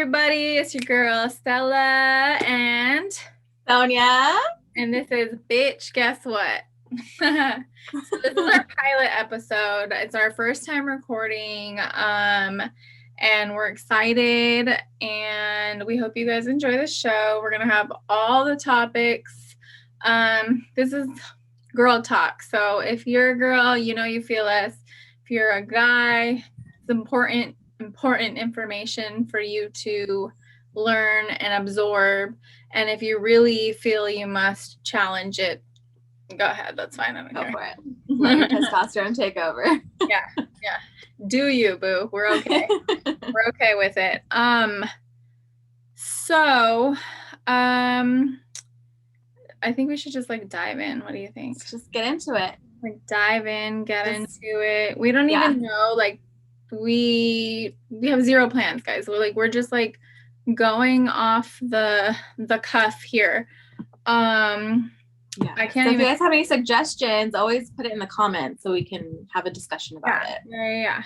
everybody. It's your girl Stella and Sonia. this is Biiitch. Guess what? So this is our pilot episode. It's our first time recording, and we're excited. And we hope you guys enjoy the show. We're gonna have all the topics. This is girl talk. So if you're a girl, you know you feel us. If you're a guy, it's important information for you to learn and absorb. And if you really feel you must challenge it, go ahead. That's fine. I don't care. For it. Let your testosterone take over. Yeah. Do you, boo? We're okay. We're okay with it. So, I think we should just dive in. What do you think? Let's just get into it. Dive in, get into it. We don't even know. We have zero plans, guys. We're just going off the cuff here. I can't. So if you guys have any suggestions, always put it in the comments so we can have a discussion about it. Yeah.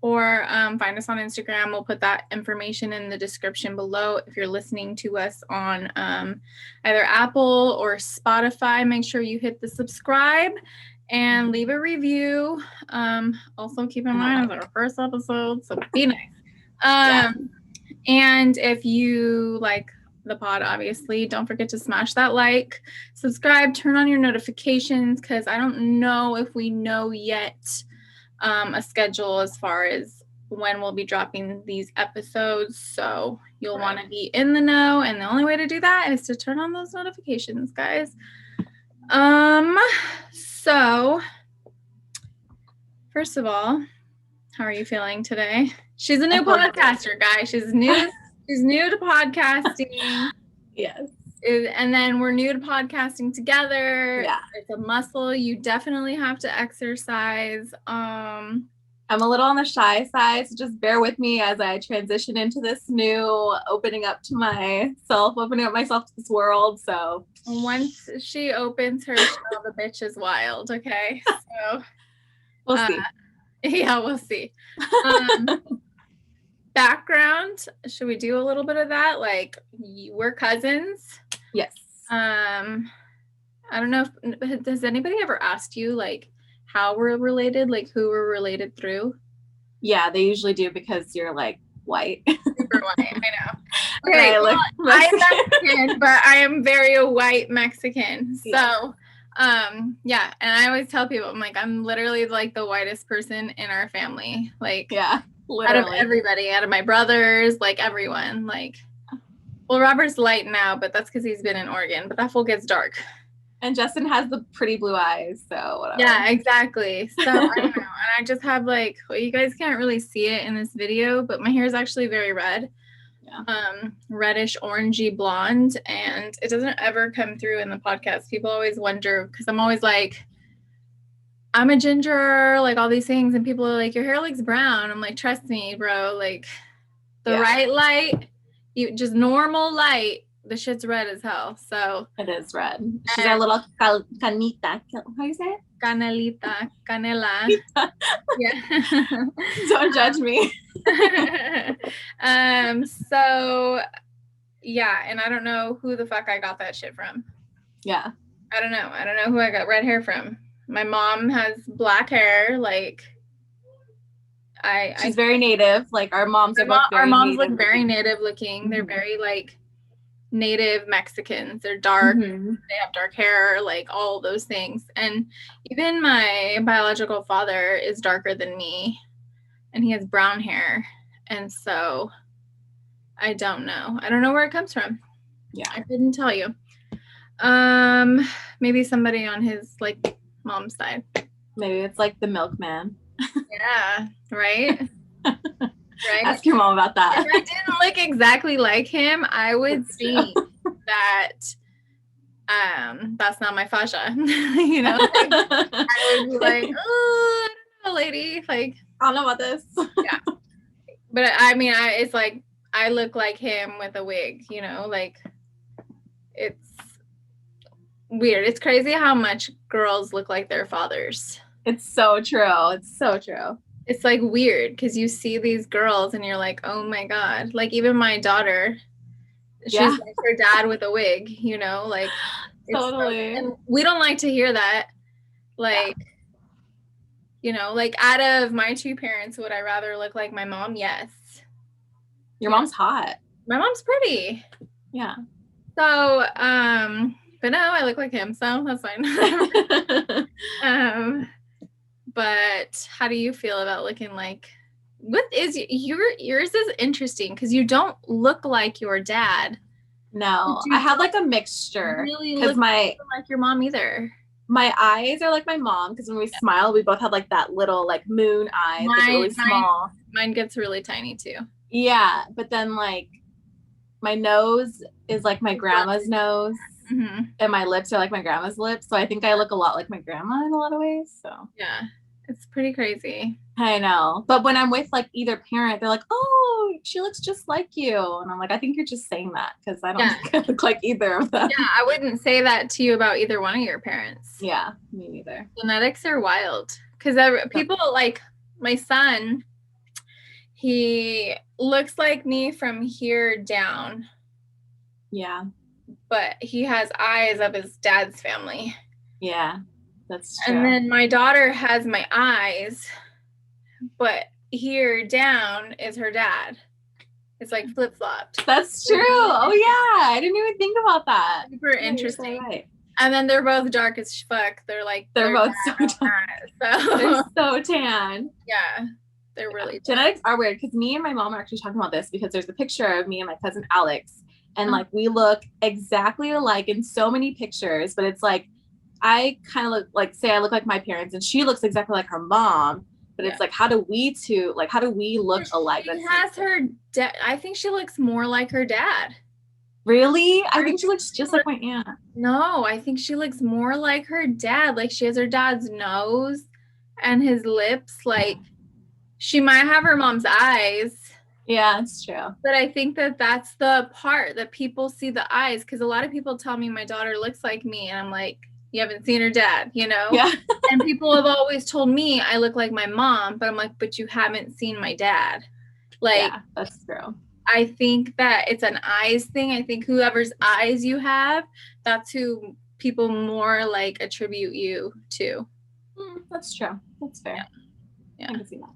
Or find us on Instagram. We'll put that information in the description below. If you're listening to us on either Apple or Spotify, make sure you hit the subscribe and leave a review. Also keep in mind it's our first episode, so be nice. And if you like the pod, obviously, don't forget to smash that like, subscribe, turn on your notifications, because I don't know if we know yet a schedule as far as when we'll be dropping these episodes. So you'll want to be in the know, and the only way to do that is to turn on those notifications, guys. So first of all, how are you feeling today? She's a new podcaster, guys. She's new to podcasting. Yes. And then we're new to podcasting together. Yeah. It's a muscle you definitely have to exercise. I'm a little on the shy side, so just bear with me as I transition into this new opening up myself to this world. So once she opens her shell, the bitch is wild. Okay. So we'll see. Yeah, we'll see. Background, should we do a little bit of that? We're cousins. Yes. I don't know if has anybody ever asked you how we're related, who we're related through? Yeah, they usually do because you're white. Super white, I know. Okay, I'm Mexican, but I am very white Mexican. So and I always tell people, I'm literally the whitest person in our family. Literally. Out of everybody, out of my brothers, everyone. Well, Robert's light now, but that's because he's been in Oregon, but that fool gets dark. And Justin has the pretty blue eyes, so whatever. Yeah, exactly. So I don't know. And I just have you guys can't really see it in this video, but my hair is actually very red. Yeah. Reddish orangey blonde, and it doesn't ever come through in the podcast. People always wonder, because I'm always I'm a ginger, all these things, and people are your hair looks brown. I'm trust me, bro, the right light, you just normal light, the shit's red as hell. So it is red. She's got a little canita. How do you say it? Canela. Yeah. Don't judge me. So yeah, and I don't know who the fuck I got that shit from. Yeah. I don't know who I got red hair from. My mom has black hair. She's very native. Our moms are both very our moms native look very native looking. They're very native Mexicans. They're dark. Mm-hmm. They have dark hair, all those things. And even my biological father is darker than me, and he has brown hair. And so I don't know. I don't know where it comes from. Yeah, I couldn't tell you. Maybe somebody on his mom's side. Maybe it's the milkman. Yeah, right? Right? Ask your mom about that. If I didn't look exactly like him, I would think that that's not my fascia. I would be oh, I don't know, lady. I don't know about this. Yeah. But I mean, it's I look like him with a wig, it's weird. It's crazy how much girls look like their fathers. It's so true. It's so true. it's like weird because you see these girls and you're like, oh my God. Like even my daughter, she's Yeah, like her dad with a wig, you know, like it's totally. and we don't like to hear that. Like, you know, like out of my two parents, would I rather look like my mom? Yes. Your You know, mom's hot. my mom's pretty. Yeah. So, but no, I look like him, so that's fine. um, but how do you feel about looking like? What is yours is interesting because you don't look like your dad. No, You I have don't like a mixture really because look like your mom either. my eyes are like my mom because when we smile, we both have like that little like moon eyes, like really small. Mine gets really tiny too. Yeah, but then like my nose is like my grandma's nose, Mm-hmm. and my lips are like my grandma's lips. So I think I look a lot like my grandma in a lot of ways. So Yeah, it's pretty crazy. I know. But when I'm with like either parent, they're like, oh, she looks just like you. And I'm like, I think you're just saying that because I don't think I look like either of them. Yeah, I wouldn't say that to you about either one of your parents. Yeah, me neither. Genetics are wild because people like my son, he looks like me from here down. Yeah. But he has eyes of his dad's family. Yeah, that's true. And then my daughter has my eyes, but here down is her dad. It's like flip flopped. That's true. Oh yeah, I didn't even think about that. Super interesting. So right. And then they're both dark as fuck. They're both so tan. They're so tan. Yeah, they're really tan. Genetics are weird because me and my mom are actually talking about this because there's a picture of me and my cousin Alex, and like we look exactly alike in so many pictures, but it's like I kind of look like, say I look like my parents and she looks exactly like her mom, but it's like how do we look alike? She has her I think she looks more like her dad. Really? I think she looks just like my aunt. No, I think she looks more like her dad. Like she has her dad's nose and his lips. Like she might have her mom's eyes. Yeah, it's true. But I think that that's the part that people see the eyes, because a lot of people tell me my daughter looks like me, and I'm like, you haven't seen her dad, you know? Yeah. And people have always told me I look like my mom, but I'm like, but you haven't seen my dad. Like, yeah, that's true. I think that it's an eyes thing. I think whoever's eyes you have, that's who people more like attribute you to. That's true. That's fair. Yeah. I can see that.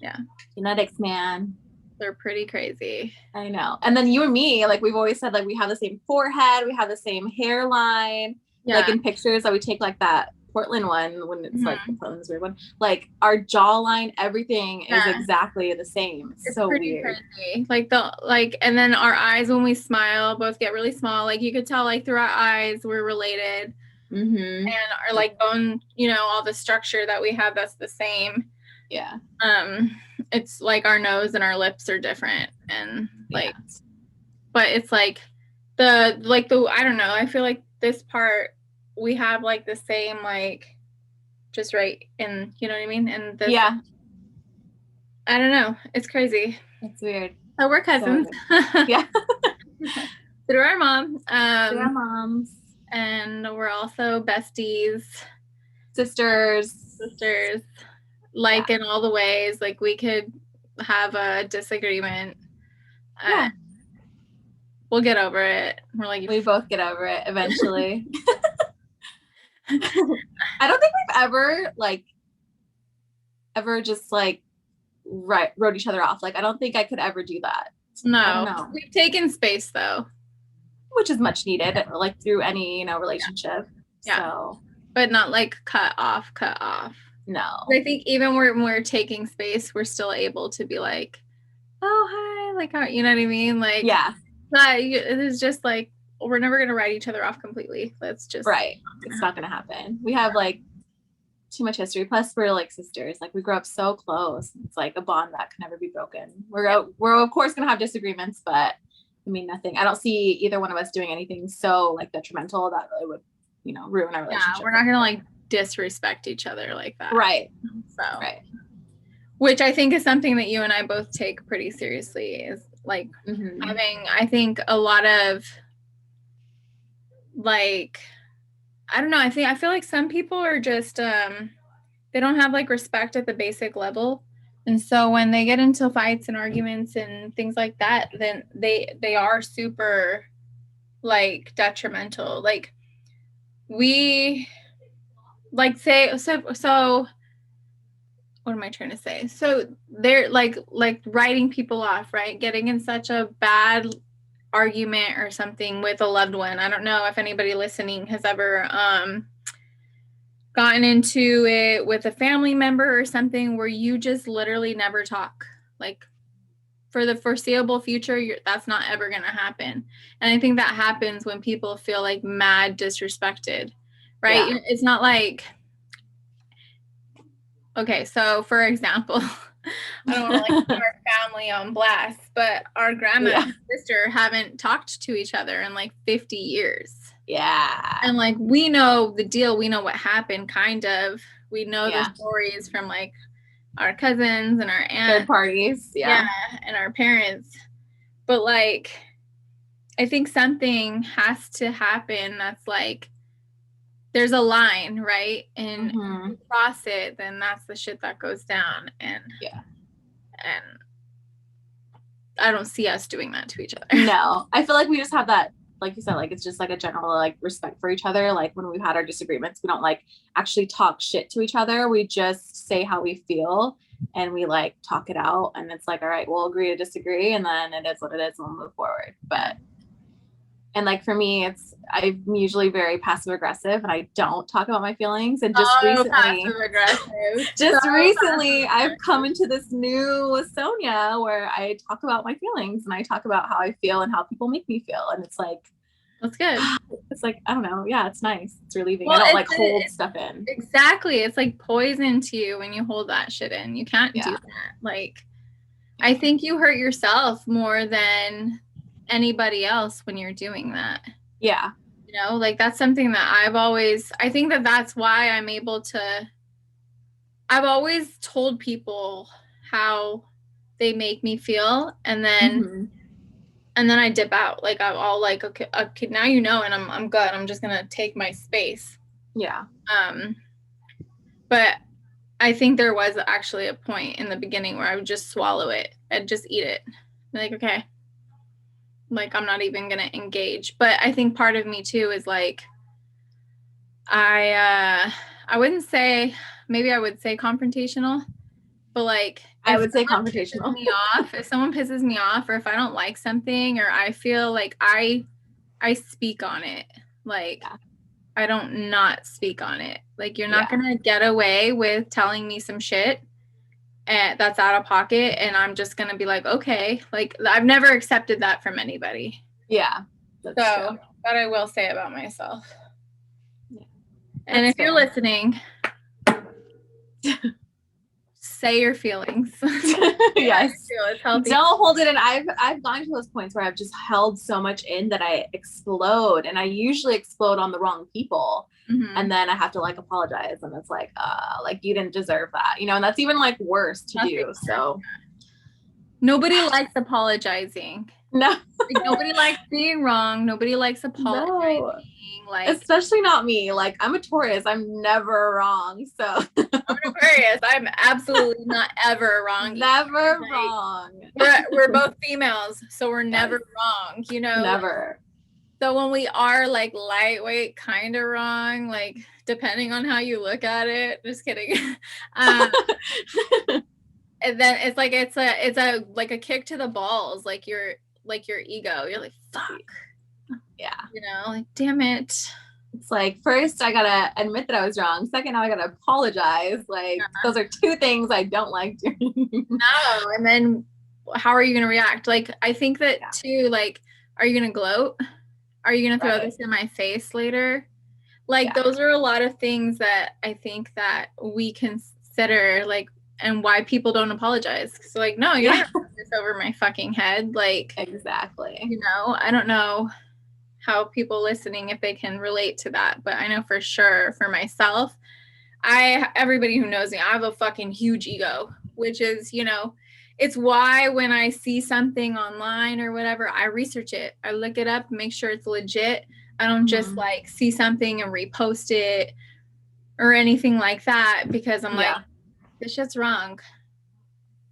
Yeah. Genetics, man. They're pretty crazy. I know. And then you and me, like we've always said, like we have the same forehead, we have the same hairline. Yeah. Like in pictures that we take, like that Portland one when it's like Portland's weird one, like our jawline, everything is exactly the same. It's so weird. Crazy. And then our eyes when we smile both get really small. Like you could tell like through our eyes we're related. And our like bone, you know, all the structure that we have, that's the same. Yeah. It's like our nose and our lips are different, and like but it's like the I don't know, I feel like this part we have like the same, like just right in, you know what I mean? And this, I don't know, it's crazy. It's weird. So we're cousins. Yeah. Through our mom. Through our moms. And we're also besties. Sisters. Like in all the ways. Like we could have a disagreement. We'll get over it. We're like, we both get over it eventually. I don't think we've ever just like wrote each other off. Like I don't think I could ever do that. No. We've taken space though, which is much needed, like through any, you know, relationship. Yeah. So, but not like cut off. No. I think even when we're taking space, we're still able to be like, oh hi, like how, you know what I mean? Like it is just like we're never gonna write each other off completely. That's just it's not gonna happen. We have like too much history. Plus we're like sisters. Like we grew up so close. It's like a bond that can never be broken. We're of course gonna have disagreements, but I mean nothing. I don't see either one of us doing anything so like detrimental that really would, you know, ruin our relationship. Yeah, we're not gonna like disrespect each other like that. Right. So which I think is something that you and I both take pretty seriously, is like having, I think a lot of like, I don't know, I feel like some people are just they don't have like respect at the basic level. And so when they get into fights and arguments and things like that, then they are super like detrimental. Like we like say so what am I trying to say? So they're like writing people off, right? Getting in such a bad argument or something with a loved one. I don't know if anybody listening has ever gotten into it with a family member or something where you just literally never talk. Like for the foreseeable future, that's not ever going to happen. And I think that happens when people feel like mad disrespected, right? Yeah. It's not like, okay, so for example, I don't want to like put our family on blast, but our grandma and sister haven't talked to each other in like 50 years. Yeah. And like, we know the deal. We know what happened, kind of. We know the stories from like our cousins and our aunts. Third parties. Yeah. And our parents. But like, I think something has to happen that's like, there's a line, right? And if you cross it, then that's the shit that goes down. And I don't see us doing that to each other. No, I feel like we just have that, like you said, like it's just like a general like respect for each other. Like when we've had our disagreements, we don't like actually talk shit to each other. We just say how we feel and we like talk it out. And it's like, all right, we'll agree to disagree. And then it is what it is and we'll move forward. And like for me, I'm usually very passive aggressive and I don't talk about my feelings. And just recently, I've come into this new Sonia where I talk about my feelings and I talk about how I feel and how people make me feel. And it's like, that's good. It's like, I don't know. Yeah, it's nice. It's relieving. Well, I don't like hold stuff in. Exactly. It's like poison to you when you hold that shit in. You can't do that. Like, I think you hurt yourself more than anybody else when you're doing that. Yeah. You know, like that's something that I think that's why I've always told people how they make me feel. And then, I dip out. Like I'll like, okay, now you know, and I'm good. I'm just going to take my space. Yeah. But I think there was actually a point in the beginning where I would just swallow it and just eat it. Like, okay. Like, I'm not even going to engage. But I think part of me too is like, I wouldn't say, maybe I would say confrontational, but like, I would say confrontational. If someone pisses me off, or if I don't like something, or I feel like I speak on it. Like, I don't not speak on it. Like, you're not going to get away with telling me some shit that's out of pocket, and I'm just going to be like, okay. Like, I've never accepted that from anybody. Yeah. That's true. That I will say about myself. Yeah. And if you're listening, say your feelings. Yes. Don't hold it in. I've gone to those points where I've just held so much in that I explode, and I usually explode on the wrong people. And then I have to like apologize, and it's like you didn't deserve that, you know, and that's even like worse to do. So nobody likes apologizing. No. Like, nobody likes being wrong. Nobody likes apologizing. No. Like, especially not me. Like, I'm a Taurus. I'm never wrong. So I'm an Aquarius. I'm absolutely not ever wrong. Never wrong. We're both females, so we're never wrong, you know? Never. So when we are like lightweight, kind of wrong, like depending on how you look at it, just kidding. And then it's like, it's a like a kick to the balls. Like your ego, you're like, fuck. Yeah. You know, like, damn it. It's like, first I gotta admit that I was wrong. Second, now I gotta apologize. Like, those are two things I don't like doing. No. And then how are you going to react? Like, I think that too, like, are you going to gloat? Are you going to throw this in my face later? Like, those are a lot of things that I think that we consider, like, and why people don't apologize. So like, no, you're not putting this over my fucking head. Like, exactly. You know, I don't know how people listening, if they can relate to that, but I know for sure for myself, everybody who knows me, I have a fucking huge ego, which is, you know, it's why when I see something online or whatever, I research it. I look it up, make sure it's legit. I don't just like see something and repost it or anything like that, because I'm like, this shit's wrong.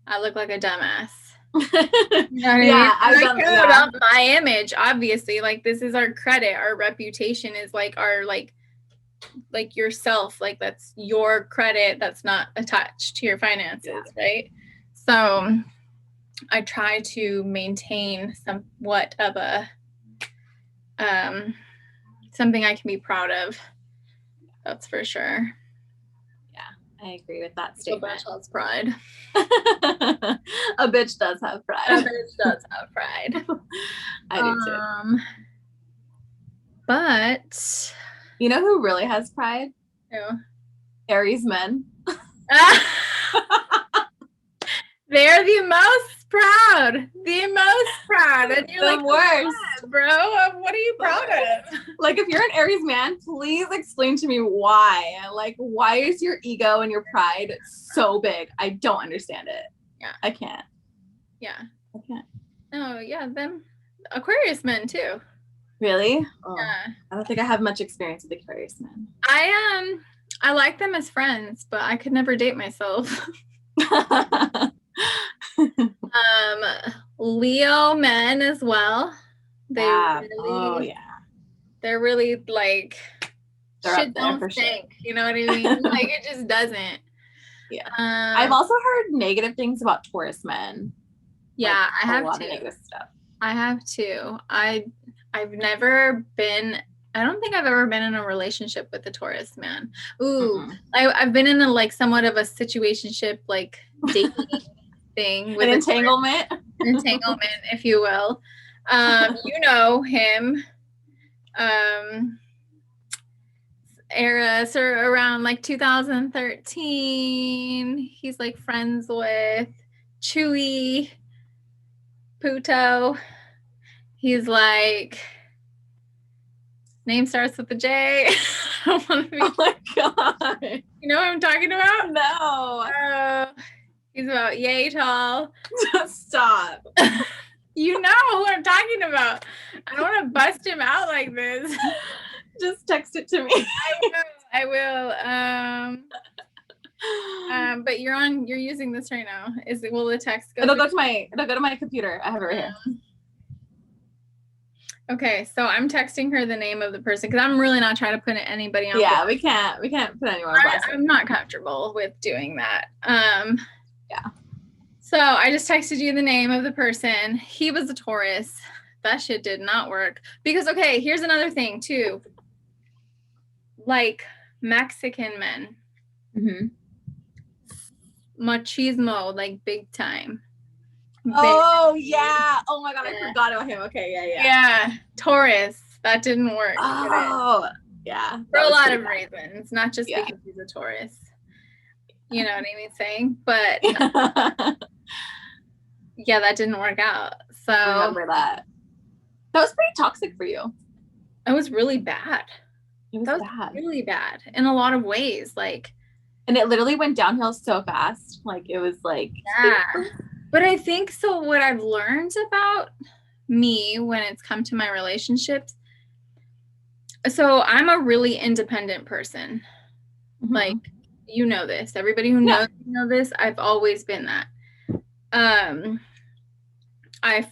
I look like a dumbass. You know what Yeah, I mean? I care yeah. about my image, obviously. Like, this is our credit. Our reputation is like our like yourself. Like, that's your credit. That's not attached to your finances, right? So I try to maintain somewhat of a something I can be proud of. That's for sure. Yeah, I agree with that statement. A bitch has pride. A bitch does have pride. A bitch does have pride. I do too. But you know who really has pride? Who? Aries men. They're the most proud. The most proud. And you're the like, worst. What, bro? What are you proud of? Like, if you're an Aries man, please explain to me why. Like, why is your ego and your pride so big? I don't understand it. Yeah. I can't. Yeah. I can't. Oh, yeah. Them Aquarius men, too. Really? Oh, yeah. I don't think I have much experience with Aquarius men. I like them as friends, but I could never date myself. Leo men as well. They're really like they're shit don't stink. Sure. You know what I mean? Like, it just doesn't. Yeah. I've also heard negative things about Taurus men. Yeah, like, I have a lot too. Of negative stuff. I have too. I've never been. I don't think I've ever been in a relationship with a Taurus man. Ooh, I've been in a like somewhat of a situationship, like dating thing with an entanglement. An entanglement, if you will. You know him. Era, so around like 2013, he's like friends with Chewy Puto. He's like, name starts with a J. Oh my god. You know what I'm talking about? No. He's about yay tall. Stop. You know who I'm talking about. I don't want to bust him out like this. Just text it to me. I will. But you're using this right now. Will the text go? It'll go to my computer. I have it right here. Okay, so I'm texting her the name of the person because I'm really not trying to put anybody on. Yeah, we can't put anyone on blast. I'm not comfortable with doing that. Yeah. So I just texted you the name of the person. He was a Taurus. That shit did not work. Because, okay, here's another thing, too. Like, Mexican men. Machismo, like, big time. Oh, yeah. Oh, my God, I forgot about him. Okay, yeah. Yeah, Taurus. That didn't work. Oh, yeah. For a lot of reasons, not just because he's a Taurus. You know what I mean saying? But yeah, that didn't work out. So I remember that. That was pretty toxic for you. It was really bad. It was bad. Really bad in a lot of ways. Like, and it literally went downhill so fast. Like, it was like, yeah. But I think so. What I've learned about me when it's come to my relationships. So I'm a really independent person. Like, you know this. Everybody who knows this. I've always been that. I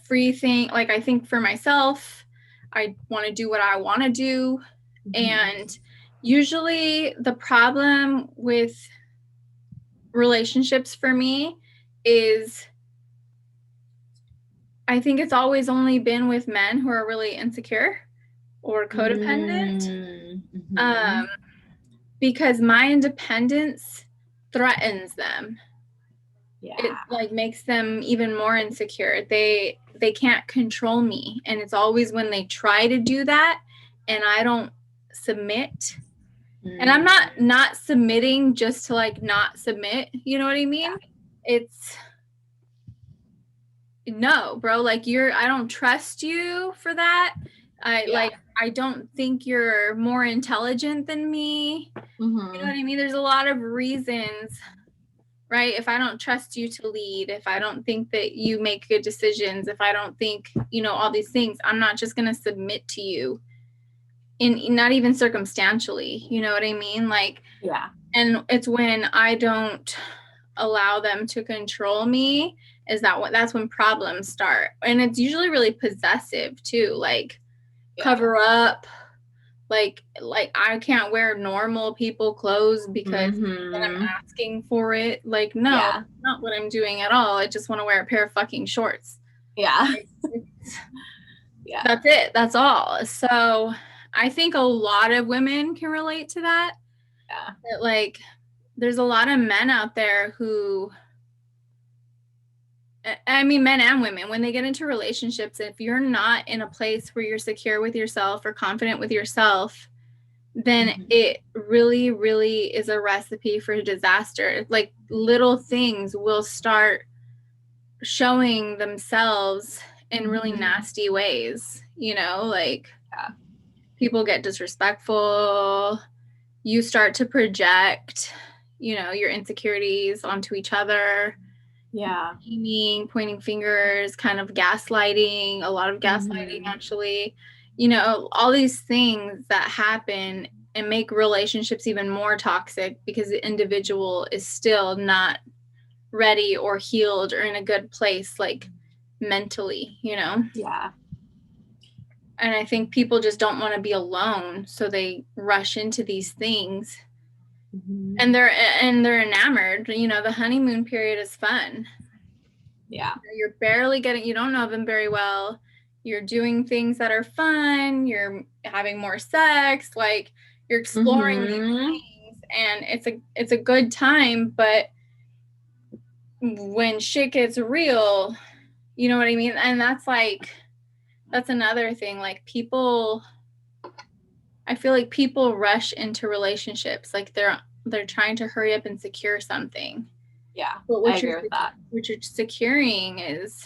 think for myself. I want to do what I want to do. And usually the problem with relationships for me is I think it's always only been with men who are really insecure or codependent. Because my independence threatens them. Yeah. It like makes them even more insecure. They can't control me. And it's always when they try to do that and I don't submit. And I'm not submitting just to like not submit. You know what I mean? Yeah. It's no, bro. Like I don't trust you for that. I don't think you're more intelligent than me. You know what I mean? There's a lot of reasons, right? If I don't trust you to lead, if I don't think that you make good decisions, if I don't think, all these things, I'm not just going to submit to you not even circumstantially. You know what I mean? Like, yeah. And it's when I don't allow them to control me, that's when problems start. And it's usually really possessive too, like cover up, like I can't wear normal people clothes because then I'm asking for it. Like, no, that's not what I'm doing at all. I just want to wear a pair of fucking shorts. Yeah. Yeah. That's it. That's all. So I think a lot of women can relate to that. Yeah. That, like, there's a lot of men out there who, I mean, men and women, when they get into relationships, if you're not in a place where you're secure with yourself or confident with yourself, then it really, really is a recipe for disaster. Like, little things will start showing themselves in really nasty ways, you know, like people get disrespectful, you start to project, you know, your insecurities onto each other. Pointing fingers, kind of gaslighting, a lot of gaslighting actually, you know, all these things that happen and make relationships even more toxic because the individual is still not ready or healed or in a good place, like mentally, you know? Yeah. And I think people just don't want to be alone, so they rush into these things. And they're enamored. You know, the honeymoon period is fun. Yeah. You're barely you don't know them very well. You're doing things that are fun. You're having more sex. Like, you're exploring these things, and it's a good time. But when shit gets real, you know what I mean? And that's another thing. Like, I feel like people rush into relationships. Like, they're trying to hurry up and secure something. Yeah, but I agree with that. What you're securing is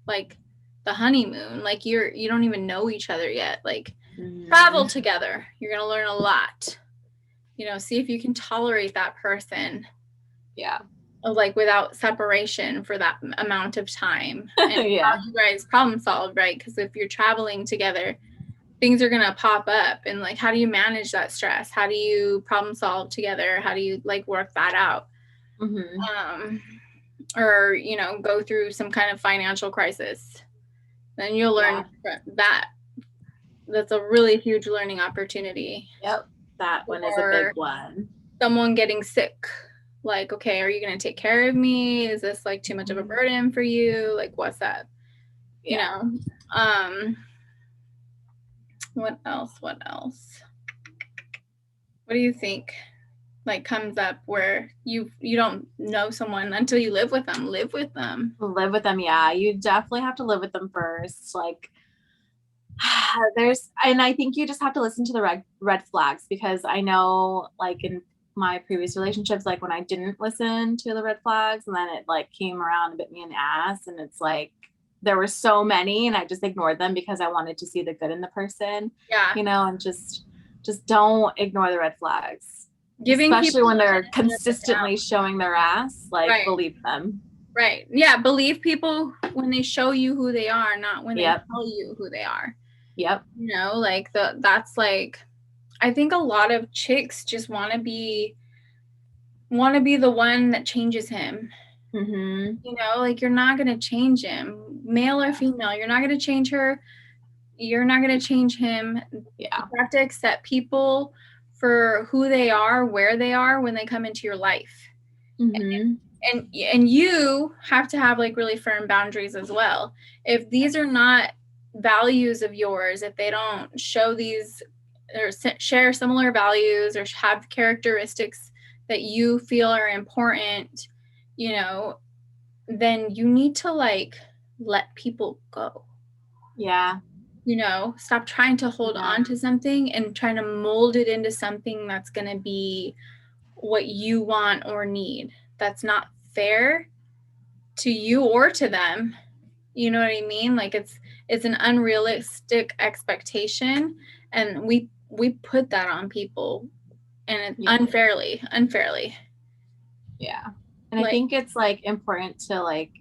like the honeymoon. Like, you don't even know each other yet. Like, travel together. You're gonna learn a lot. You know, see if you can tolerate that person. Yeah. Like, without separation for that amount of time. And how you guys problem solve, right? Because if you're traveling together, things are gonna pop up, and like, how do you manage that stress? How do you problem solve together? How do you like work that out? Or, you know, go through some kind of financial crisis. Then you'll learn that. That's a really huge learning opportunity. Yep, that one is a big one. Someone getting sick. Like, okay, are you going to take care of me? Is this like too much of a burden for you? Like, what's that? You know? What else? What do you think like comes up where you don't know someone until you live with them? Yeah, you definitely have to live with them first. Like, and I think you just have to listen to the red flags, because I know, like, in my previous relationships, like, when I didn't listen to the red flags, and then it like came around and bit me in the ass, and it's like there were so many, and I just ignored them because I wanted to see the good in the person. You know, and just don't ignore the red flags. Especially when they're consistently showing their ass, like, believe them. Right. Yeah, believe people when they show you who they are, not when they tell you who they are. Yep. You know, like that's like, I think a lot of chicks just want to be the one that changes him. You know, like, you're not going to change him, male or female. You're not going to change her. You're not going to change him. You have to accept people for who they are, where they are when they come into your life. And you have to have like really firm boundaries as well. If these are not values of yours, if they don't show these or share similar values or have characteristics that you feel are important, you know, then you need to like let people go. You know, stop trying to hold on to something and trying to mold it into something that's going to be what you want or need. That's not fair to you or to them. You know what I mean? Like, it's an unrealistic expectation, and we put that on people, and it's unfairly. Yeah. And like, I think it's like important to, like,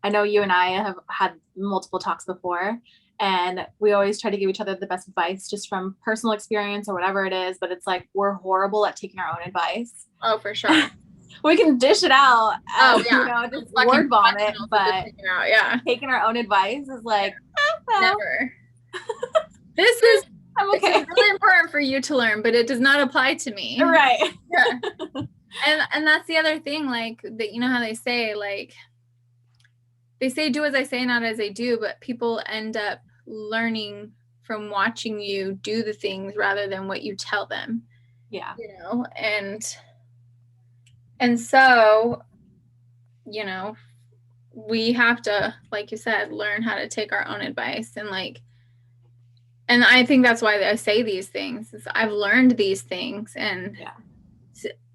I know you and I have had multiple talks before, and we always try to give each other the best advice just from personal experience or whatever it is, but it's like we're horrible at taking our own advice. Oh, for sure. We can dish it out. Oh yeah, You know, just fucking word vomit, professionals at but dishing it out. Yeah, taking our own advice is like, well, never. This is I'm This okay. is really important for you to learn, but it does not apply to me. Right. Yeah. And that's the other thing, like that, you know how they say do as I say, not as I do, but people end up learning from watching you do the things rather than what you tell them. Yeah. You know, and so, you know, we have to, like you said, learn how to take our own advice and I think that's why I say these things. Is I've learned these things and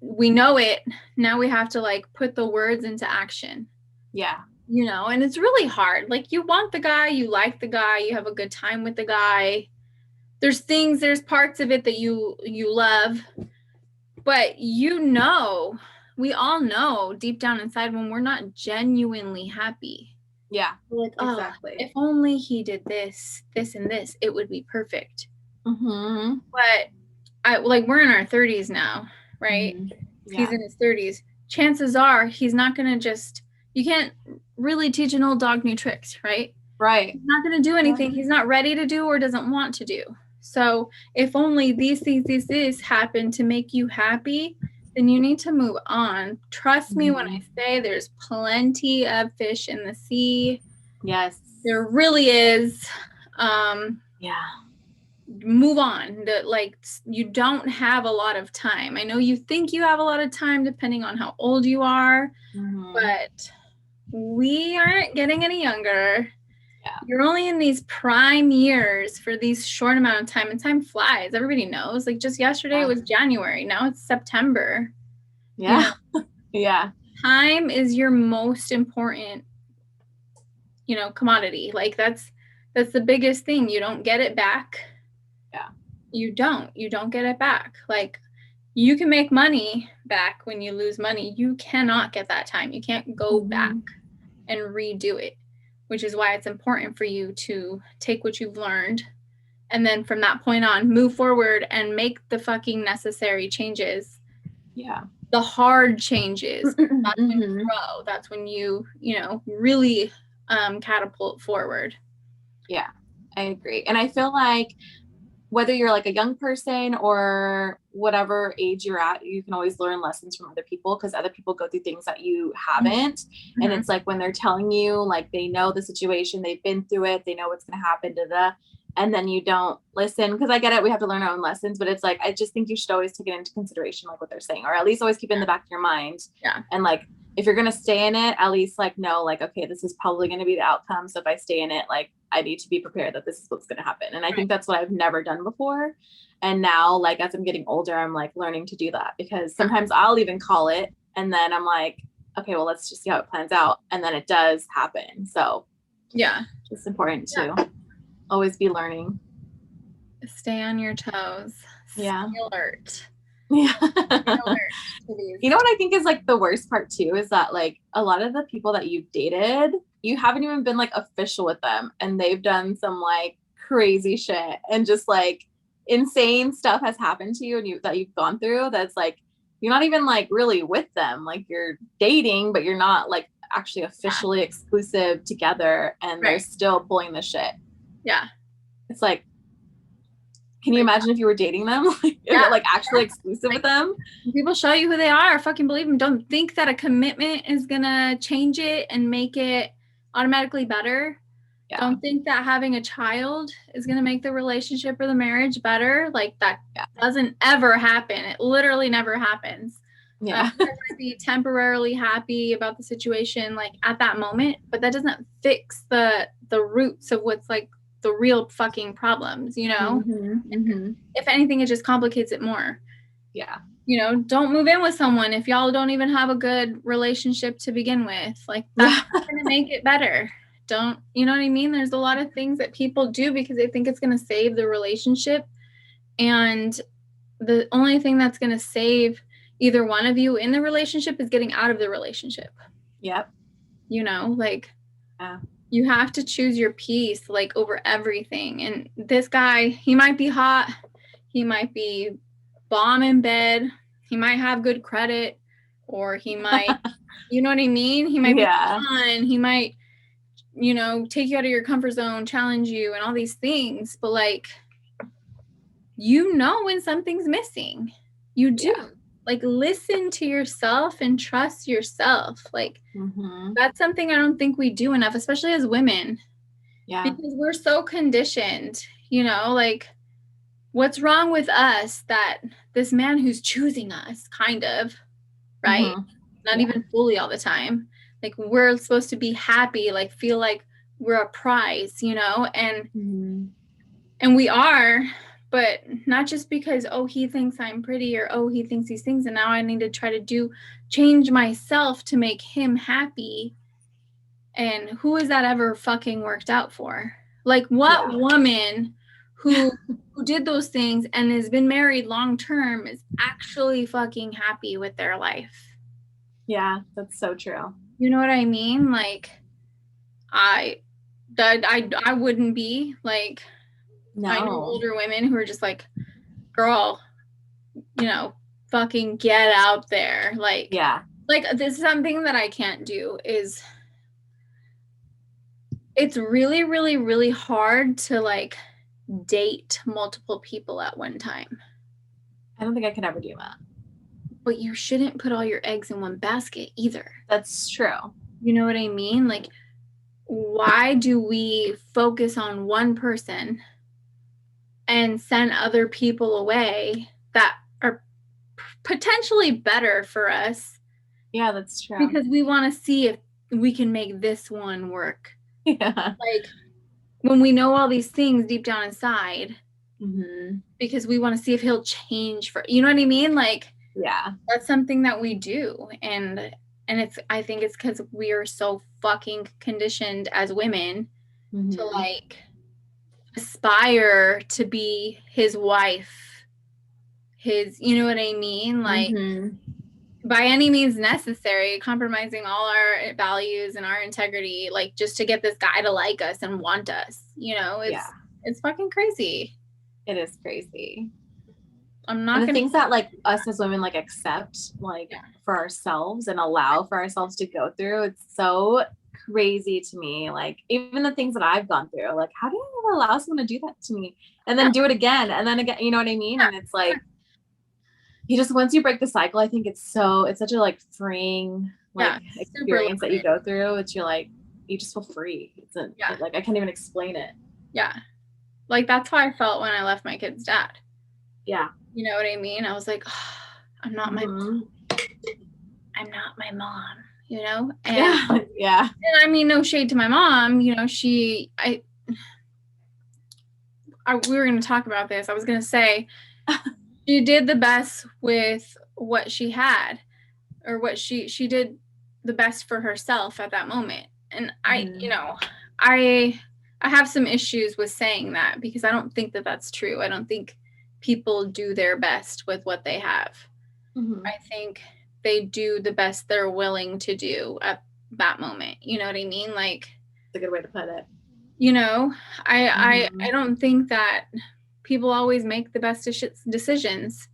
we know it. Now we have to like put the words into action. Yeah. You know, and it's really hard. Like you want the guy, you like the guy, you have a good time with the guy. There's parts of it that you love, but we all know deep down inside when we're not genuinely happy. Yeah. Like, exactly. If only he did this, and this, it would be perfect. Mm-hmm. But we're in our 30s now, right? Mm-hmm. Yeah. He's in his 30s. Chances are he's not going to you can't really teach an old dog new tricks, right? Right. He's not going to do anything he's not ready to do or doesn't want to do. So if only these things happen to make you happy, then you need to move on. Trust me when I say there's plenty of fish in the sea. Yes. There really is. Yeah. Move on. You don't have a lot of time. I know you think you have a lot of time depending on how old you are, but we aren't getting any younger. Yeah. You're only in these prime years for these short amount of time, and time flies. Everybody knows. Like just yesterday it was January. Now it's September. Yeah. You know? Yeah. Time is your most important, commodity. Like that's the biggest thing. You don't get it back. Yeah. You don't get it back. Like you can make money back when you lose money. You cannot get that time. You can't go back and redo it, which is why it's important for you to take what you've learned and then from that point on move forward and make the fucking necessary changes. Yeah. The hard changes. That's when you grow. That's when you really catapult forward. Yeah, I agree. And I feel like whether you're like a young person or whatever age you're at, you can always learn lessons from other people because other people go through things that you haven't. Mm-hmm. And it's like when they're telling you, like they know the situation, they've been through it, they know what's going to happen, and then you don't listen. Because I get it, we have to learn our own lessons, but it's like, I just think you should always take it into consideration, like what they're saying, or at least always keep it in the back of your mind. Yeah. And like, if you're going to stay in it, at least like, know, like, okay, this is probably going to be the outcome. So if I stay in it, like, I need to be prepared that this is what's going to happen. And I think that's what I've never done before. And now, like, as I'm getting older, I'm like learning to do that because sometimes I'll even call it. And then I'm like, okay, well, let's just see how it plans out. And then it does happen. So yeah, it's important to always be learning. Stay on your toes. Yeah. Stay alert. Yeah. You know what I think is like the worst part too is that like a lot of the people that you've dated, you haven't even been like official with them and they've done some like crazy shit and just like insane stuff has happened to you and that you've gone through that's like you're not even like really with them, like you're dating but you're not like actually officially exclusive together and they're still pulling the shit. Yeah. It's like, can you imagine if you were dating them? Like, like actually exclusive with them? People show you who they are. Fucking believe them. Don't think that a commitment is going to change it and make it automatically better. Yeah. Don't think that having a child is going to make the relationship or the marriage better. Like that doesn't ever happen. It literally never happens. Yeah. You might be temporarily happy about the situation like at that moment, but that doesn't fix the roots of what's like the real fucking problems, If anything, it just complicates it more. Yeah. Don't move in with someone if y'all don't even have a good relationship to begin with. Like that's not going to make it better. Don't, you know what I mean? There's a lot of things that people do because they think it's going to save the relationship. And the only thing that's going to save either one of you in the relationship is getting out of the relationship. Yep. You have to choose your peace like over everything. And this guy, he might be hot. He might be bomb in bed. He might have good credit, or he might, you know what I mean? He might be fun. He might, you know, take you out of your comfort zone, challenge you, and all these things. But like, you know when something's missing. You do. Yeah. Like, listen to yourself and trust yourself. Like, that's something I don't think we do enough, especially as women. Yeah. Because we're so conditioned, you know, like, what's wrong with us that this man who's choosing us, kind of, right? Not even fully all the time. Like, we're supposed to be happy, like, feel like we're a prize, you know, and we are, but not just because, oh, he thinks I'm pretty, or, oh, he thinks these things, and now I need to try to change myself to make him happy. And who has that ever fucking worked out for? Like, what woman who did those things and has been married long term is actually fucking happy with their life? Yeah, that's so true. You know what I mean? Like, I wouldn't be. Like, no. I know older women who are just like, girl, you know, fucking get out there. Like, yeah. Like, this is something that I can't do is, it's really, really, really hard to like date multiple people at one time. I don't think I could ever do that. But you shouldn't put all your eggs in one basket either. That's true. You know what I mean? Like, why do we focus on one person and send other people away that are potentially better for us? Yeah, that's true. Because we want to see if we can make this one work. Yeah. Like, when we know all these things deep down inside, because we want to see if he'll change for, you know what I mean? Like, yeah, that's something that we do. And I think it's because we are so fucking conditioned as women to like aspire to be his wife, you know what I mean? Like, by any means necessary, compromising all our values and our integrity, like, just to get this guy to like us and want us, you know? It's fucking crazy. It is crazy. I'm not gonna things that like us as women like accept like for ourselves and allow for ourselves to go through. It's so crazy to me. Like, even the things that I've gone through, like, how do I ever allow someone to do that to me and then do it again and then again? You know what I mean? And it's like, you just, once you break the cycle, I think it's such a like freeing like experience that you go through. It's you just feel free. It's like, I can't even explain it. Yeah. Like, that's how I felt when I left my kid's dad. Yeah. You know what I mean? I was like, oh, I'm not my mom. I'm not my mom, you know? And, yeah. And I mean, no shade to my mom, you know, we were going to talk about this. I was going to say, she did the best with what she had, or what she did the best for herself at that moment. And I have some issues with saying that, because I don't think that that's true. I don't think people do their best with what they have. I think they do the best they're willing to do at that moment. You know what I mean? Like, that's a good way to put it. You know, I don't think that people always make the best decisions.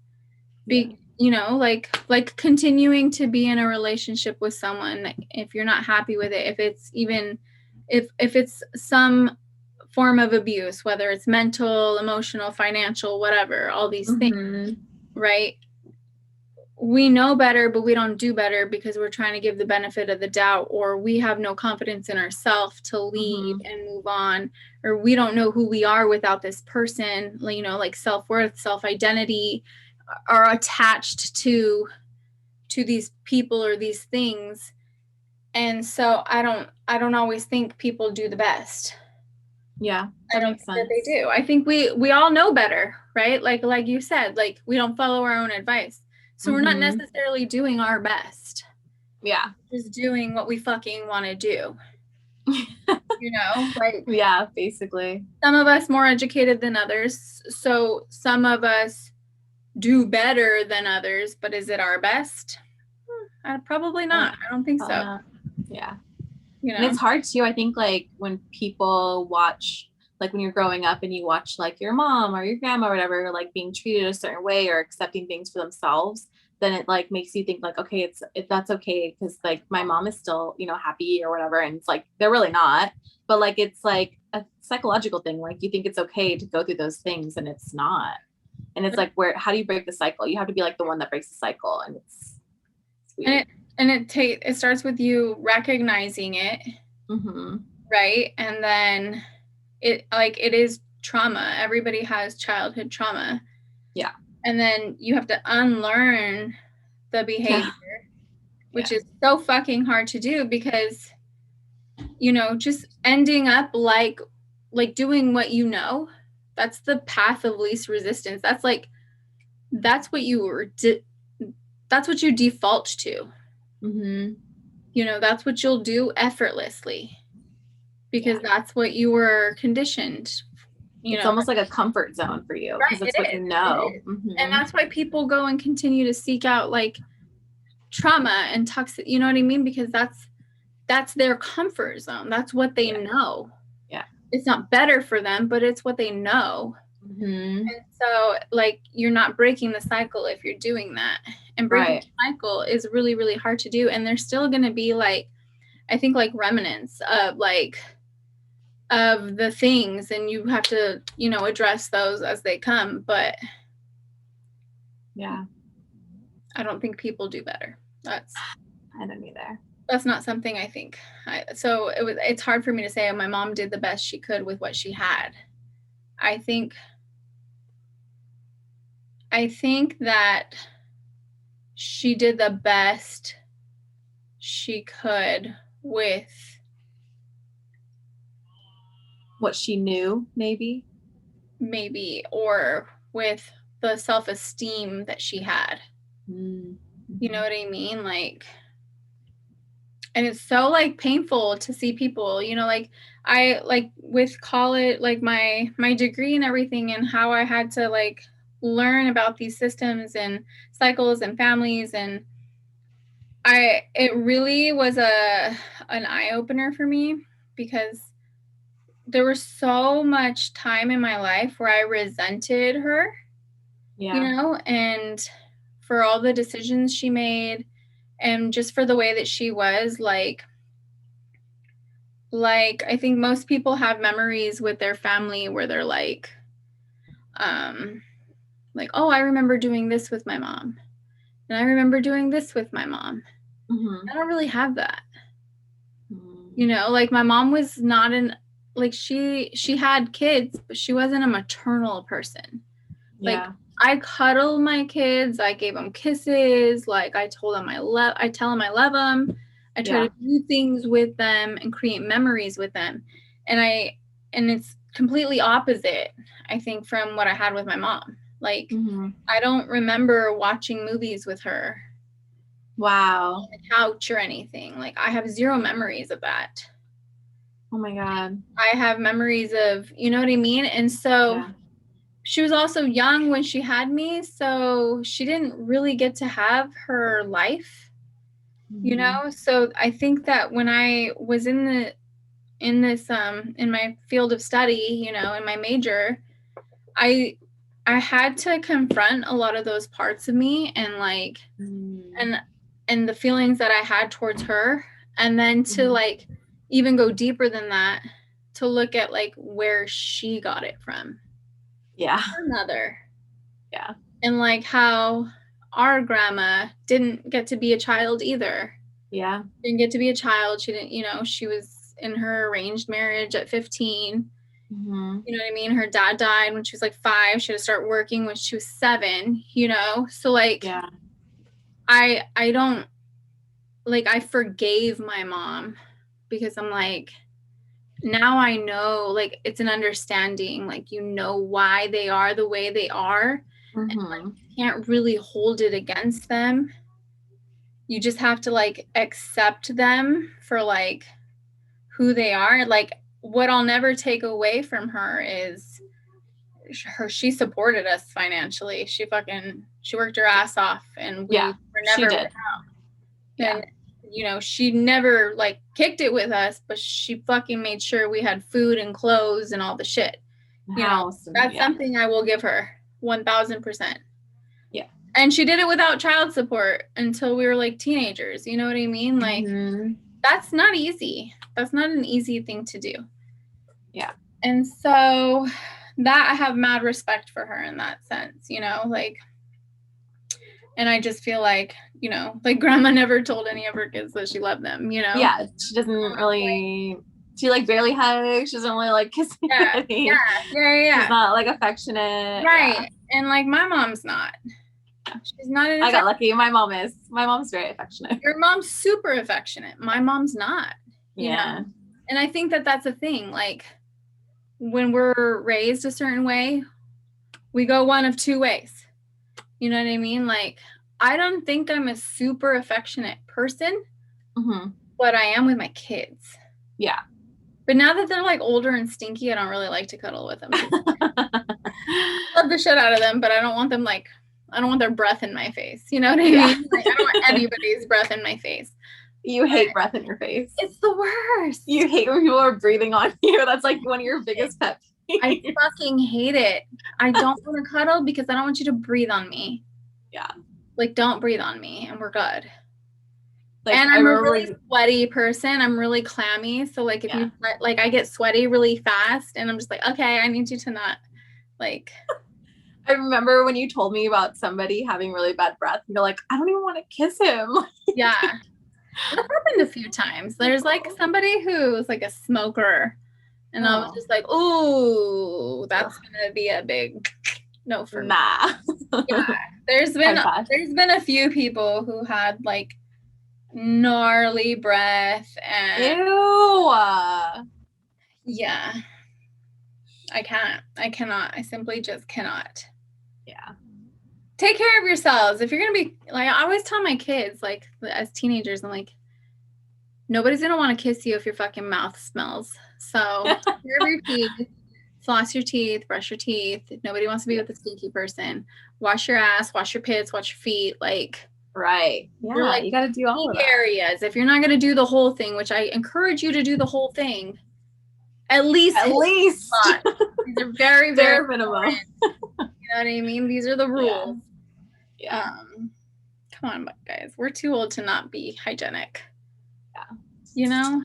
You know, like continuing to be in a relationship with someone, if you're not happy with it, if it's some form of abuse, whether it's mental, emotional, financial, whatever, all these things, right? We know better, but we don't do better because we're trying to give the benefit of the doubt, or we have no confidence in ourselves to leave and move on, or we don't know who we are without this person. You know, like, self-worth, self-identity are attached to these people or these things. And so I don't always think people do the best. Yeah, I don't think that they do. I think we all know better, right? Like you said, like, we don't follow our own advice. So we're not necessarily doing our best. Yeah. Just doing what we fucking want to do. You know? Like, yeah, basically. Some of us more educated than others. So some of us do better than others, but is it our best? Probably not. I don't think so. Yeah. You know? And it's hard too, I think, like, when people watch, like, when you're growing up and you watch like your mom or your grandma or whatever, like, being treated a certain way or accepting things for themselves, then it like makes you think like, okay, if that's okay, because like my mom is still, you know, happy or whatever, and it's like they're really not, but like it's like a psychological thing, like you think it's okay to go through those things and it's not. And it's like, where, how do you break the cycle? You have to be like the one that breaks the cycle, and it's weird. It starts with you recognizing it, right? And then it is trauma. Everybody has childhood trauma. Yeah. And then you have to unlearn the behavior, which is so fucking hard to do, because, you know, just ending up like doing what you know, that's the path of least resistance. That's like, that's what you that's what you default to. You know, that's what you'll do effortlessly, because that's what you were conditioned. It's almost like a comfort zone for you, because it's what you know. And that's why people go and continue to seek out like trauma and toxic, you know what I mean? Because that's their comfort zone. That's what they know. Yeah. It's not better for them, but it's what they know. And so like, you're not breaking the cycle if you're doing that. And breaking the cycle is really, really hard to do. And there's still going to be like, I think like remnants of like, of the things, and you have to, you know, address those as they come. But yeah, I don't think people do better. I don't either. That's not something I think. It's hard for me to say, oh, my mom did the best she could with what she had. I think that she did the best she could with what she knew, maybe, or with the self-esteem that she had. You know what I mean? Like, and it's so like painful to see people, you know, like I like with college, like my degree and everything, and how I had to like learn about these systems and cycles and families, and it really was an eye-opener for me, because there was so much time in my life where I resented her, you know, and for all the decisions she made, and just for the way that she was like I think most people have memories with their family where they're like, oh, I remember doing this with my mom, and I remember doing this with my mom. I don't really have that. You know, like my mom was not like she had kids, but she wasn't a maternal person. Like I cuddle my kids, I gave them kisses, like I tell them I love them. I try to do things with them and create memories with them. And it's completely opposite, I think, from what I had with my mom. Like I don't remember watching movies with her. Wow. On the couch or anything. Like I have zero memories of that. Oh my God. I have memories of, you know what I mean? And so she was also young when she had me, so she didn't really get to have her life, you know? So I think that when I was in my field of study, you know, in my major, I had to confront a lot of those parts of me, and like, and the feelings that I had towards her, and then to like even go deeper than that, to look at like where she got it from. Her mother. And like how our grandma didn't get to be a child either. Didn't get to be a child. She didn't, you know, she was in her arranged marriage at 15. You know what I mean? Her dad died when she was like 5. She had to start working when she was 7, you know? So like, I don't, like, I forgave my mom, because I'm like, now I know, like, it's an understanding, like, you know why they are the way they are. And like, you can't really hold it against them. You just have to like accept them for like who they are. Like, what I'll never take away from her is she supported us financially. She worked her ass off, and we were never without. And you know, she never like kicked it with us, but she fucking made sure we had food and clothes and all the shit. You know, that's something I will give her 1000%. And she did it without child support until we were like teenagers. You know what I mean? Like, that's not easy. That's not an easy thing to do. Yeah. And so that I have mad respect for her in that sense, you know, like, and I just feel like, you know, like grandma never told any of her kids that she loved them, you know? Yeah. She doesn't really, she like barely hugs. She doesn't really like kiss anybody. Yeah. She's not like affectionate. Right. Yeah. And like my mom's not. She's not. I got lucky. My mom's very affectionate. Your mom's super affectionate. My mom's not. You know? And I think that that's a thing. Like when we're raised a certain way, we go one of two ways. You know what I mean? Like I don't think I'm a super affectionate person, but I am with my kids. Yeah. But now that they're like older and stinky, I don't really like to cuddle with them. Love the shit out of them, but I don't want them like, I don't want their breath in my face. You know what I mean? Like, I don't want anybody's breath in my face. You hate breath in your face. It's the worst. You hate when people are breathing on you. That's like one of your biggest pet peeves. I fucking hate it. I don't want to cuddle because I don't want you to breathe on me. Yeah. Like, don't breathe on me and we're good. Like, and I'm a really sweaty person. I'm really clammy. So like if you like I get sweaty really fast and I'm just like, okay, I need you to not like. I remember when you told me about somebody having really bad breath and you're like, I don't even want to kiss him. Yeah. That happened a few times. There's like somebody who's like a smoker and I was just like, ooh, that's gonna be a big no for me. Yeah. There's been a few people who had like gnarly breath and ew. Yeah. I cannot. I simply just cannot. Yeah. Take care of yourselves. If you're gonna be like, I always tell my kids, like as teenagers, I'm like, nobody's gonna want to kiss you if your fucking mouth smells. So take care of your teeth, floss your teeth, brush your teeth. Nobody wants to be with a stinky person. Wash your ass, wash your pits, wash your feet. Like, right. Yeah. Like, you gotta do all of that. Areas. If you're not gonna do the whole thing, which I encourage you to do the whole thing, at least these are very, very minimal. You know what I mean? These are the rules. Yeah. Come on, guys. We're too old to not be hygienic. Yeah. You know?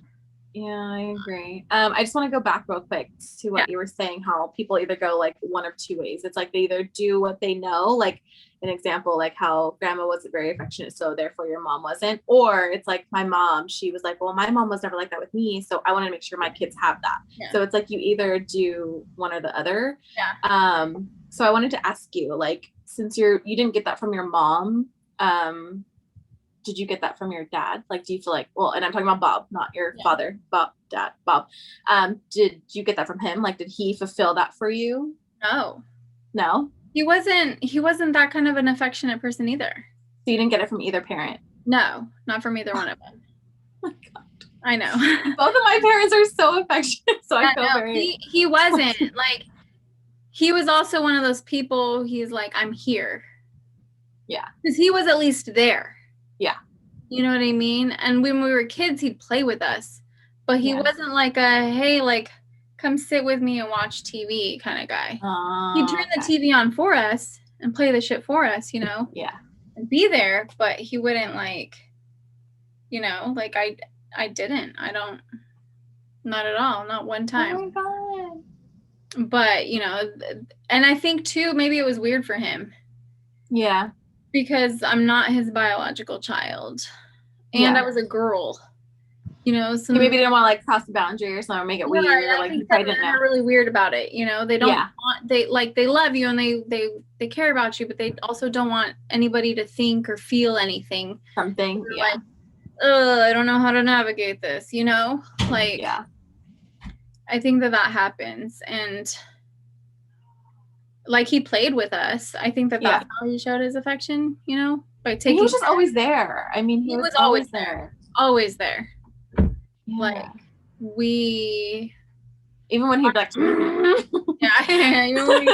Yeah, I agree. I just want to go back real quick to what you were saying, how people either go like one of two ways. It's like they either do what they know, like an example, like how grandma wasn't very affectionate, so therefore your mom wasn't. Or it's like my mom, she was like, well, my mom was never like that with me, so I want to make sure my kids have that. Yeah. So it's like you either do one or the other. Yeah. So I wanted to ask you, like, since you didn't get that from your mom, did you get that from your dad? Like, do you feel like, well, and I'm talking about Bob, not your father, Bob. Did you get that from him? Like, did he fulfill that for you? No? He wasn't that kind of an affectionate person either. So you didn't get it from either parent? No, not from either one of them. Oh my God. I know. Both of my parents are so affectionate, so I feel very... He wasn't. Like, he was also one of those people, he's like, I'm here. Yeah. Because he was at least there. Yeah. You know what I mean? And when we were kids, he'd play with us. But he wasn't like a, hey, like, come sit with me and watch TV kind of guy. He'd turn the TV on for us and play the shit for us, you know? Yeah. And be there, but he wouldn't like, you know, like I didn't. I don't, not at all. Not one time. Oh my God. But, you know, and I think too, maybe it was weird for him. Yeah. Because I'm not his biological child. And I was a girl. You know, so he maybe didn't want to like cross the boundary or something or make it weird. Or, like he probably didn't know. They're really weird about it. You know, they don't want, they love you and they care about you, but they also don't want anybody to think or feel anything. Something. They're like, I don't know how to navigate this, you know? Like, I think that happens. And like he played with us. I think that that's how he showed his affection, you know? By taking he was just always there. I mean, he was always there. Always there. Yeah. Like even when he'd like even when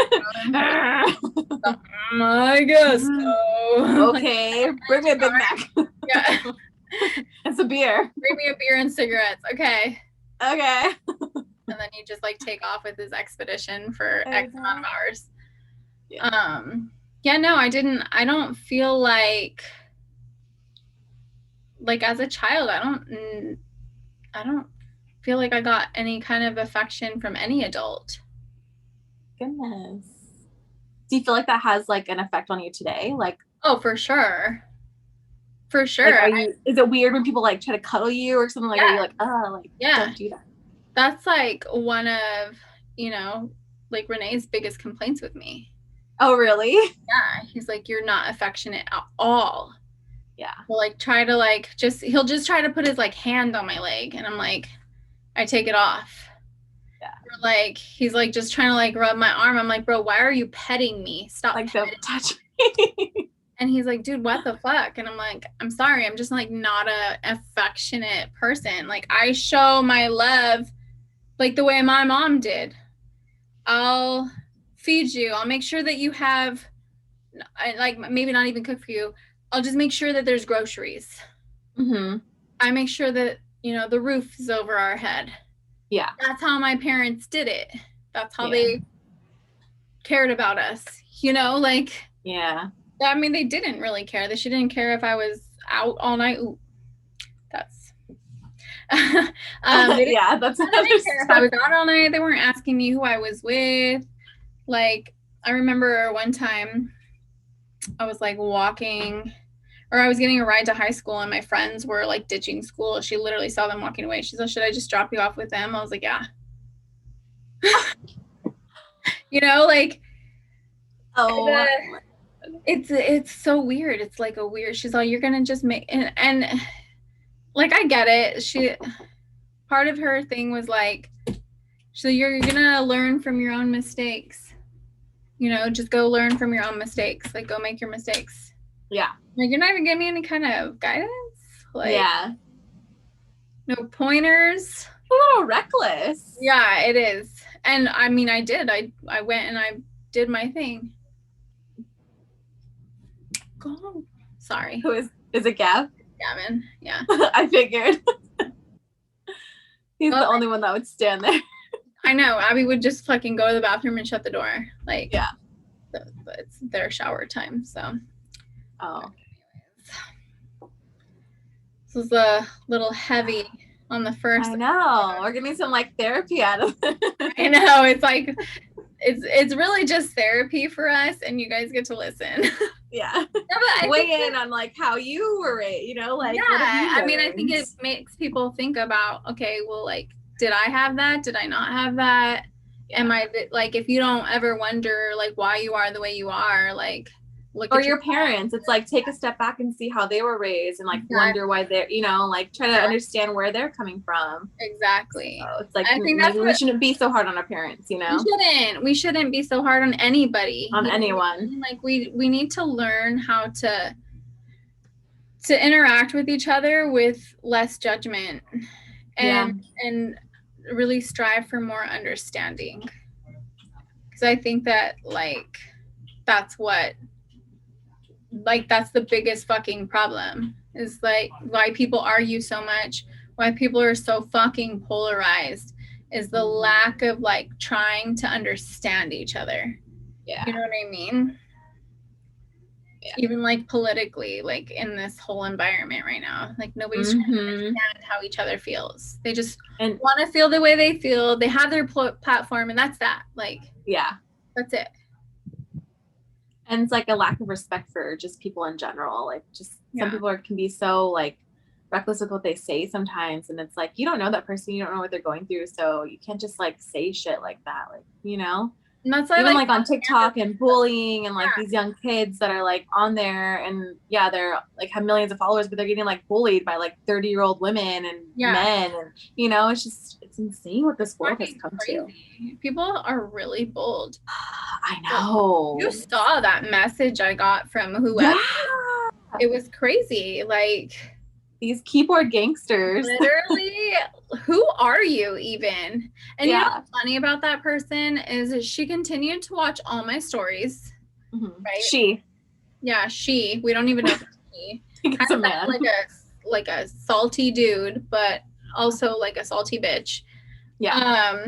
I guess so. Okay, bring me a Big Mac. Yeah. It's a beer. Bring me a beer and cigarettes. Okay. And then you just like take off with his expedition for X amount of hours. Yeah, no, I don't feel like as a child, I don't feel like I got any kind of affection from any adult. Goodness. Do you feel like that has like an effect on you today? Like, Oh, for sure. For like, sure. is it weird when people like try to cuddle you or something like, are you like, like, Yeah. don't do that? That's like one of, you know, like Renee's biggest complaints with me. Oh, really? Yeah. He's like, you're not affectionate at all. Yeah. He'll like try to like he'll just try to put his like hand on my leg, and I'm like, I take it off. Yeah. Or like he's like just trying to like rub my arm. I'm like, bro, why are you petting me? Stop. Like, don't touch me. And he's like, dude, what the fuck? And I'm like, I'm sorry, I'm just like not a affectionate person. Like I show my love like the way my mom did. I'll feed you. I'll make sure that you have, like, maybe not even cook for you. I'll just make sure that there's groceries. Mm-hmm. I make sure that, you know, the roof is over our head. Yeah. That's how my parents did it. That's how they cared about us, you know, like. Yeah. I mean, they didn't really care. She didn't care if I was out all night. Ooh, that's. Yeah, that's. They didn't care if I was out all night. They weren't asking me who I was with. Like, I remember one time I was like walking, or I was getting a ride to high school, and my friends were like ditching school. She literally saw them walking away. She said, should I just drop you off with them? I was like, yeah. You know, like, oh, it's so weird. It's like a weird, she's like, you're gonna just make, and like, I get it. Part of her thing was like, so you're gonna learn from your own mistakes. You know, just go learn from your own mistakes. Like, go make your mistakes. Yeah. Like, you're not even giving me any kind of guidance. Like, yeah. No pointers. A little reckless. Yeah, it is. And I mean, I did. I went and I did my thing. Go home. Sorry. Who is it Gav? Gavin. Yeah. I figured. He's the only one that would stand there. I know. Abby would just fucking go to the bathroom and shut the door. Like, yeah. It's their shower time, so. Oh. This was a little heavy on the first. I know. We're getting some like therapy out of it. I know. It's like, it's really just therapy for us, and you guys get to listen. Yeah. Weigh in on like how you were raised, you know, like. Yeah. I mean, I think it makes people think about, okay, well, like, did I have that? Did I not have that? Yeah. Am I like, if you don't ever wonder like why you are the way you are, like, look or at your parents, it's like take a step back and see how they were raised, and like wonder why they're, you know, like try to understand where they're coming from. Exactly. So it's like, I think we shouldn't be so hard on our parents, you know. We shouldn't be so hard on anybody, on anyone. Like, we need to learn how to interact with each other with less judgment, and really strive for more understanding, because I think that like that's the biggest fucking problem, is like why people argue so much, why people are so fucking polarized, is the lack of like trying to understand each other. Yeah. You know what I mean? Yeah. Even like politically, like in this whole environment right now, like nobody's trying to understand how each other feels. They just want to feel the way they feel. They have their platform, and that's that. Like, yeah, that's it. And it's like a lack of respect for just people in general. Like, just some people can be so like reckless with what they say sometimes, and it's like, you don't know that person, you don't know what they're going through, so you can't just like say shit like that, like, you know. And that's why, even like on TikTok and bullying, and like these young kids that are like on there, and they're like have millions of followers, but they're getting like bullied by like 30-year-old women and men, and you know, it's insane what this world has come to. People are really bold. I know. You saw that message I got from whoever. Yeah. It was crazy. Like, these keyboard gangsters. Literally, who are you even? And you know what's funny about that person is she continued to watch all my stories. Mm-hmm. Right? She. We don't even know if it's she. It's a man. Like a salty dude, but also like a salty bitch. Yeah.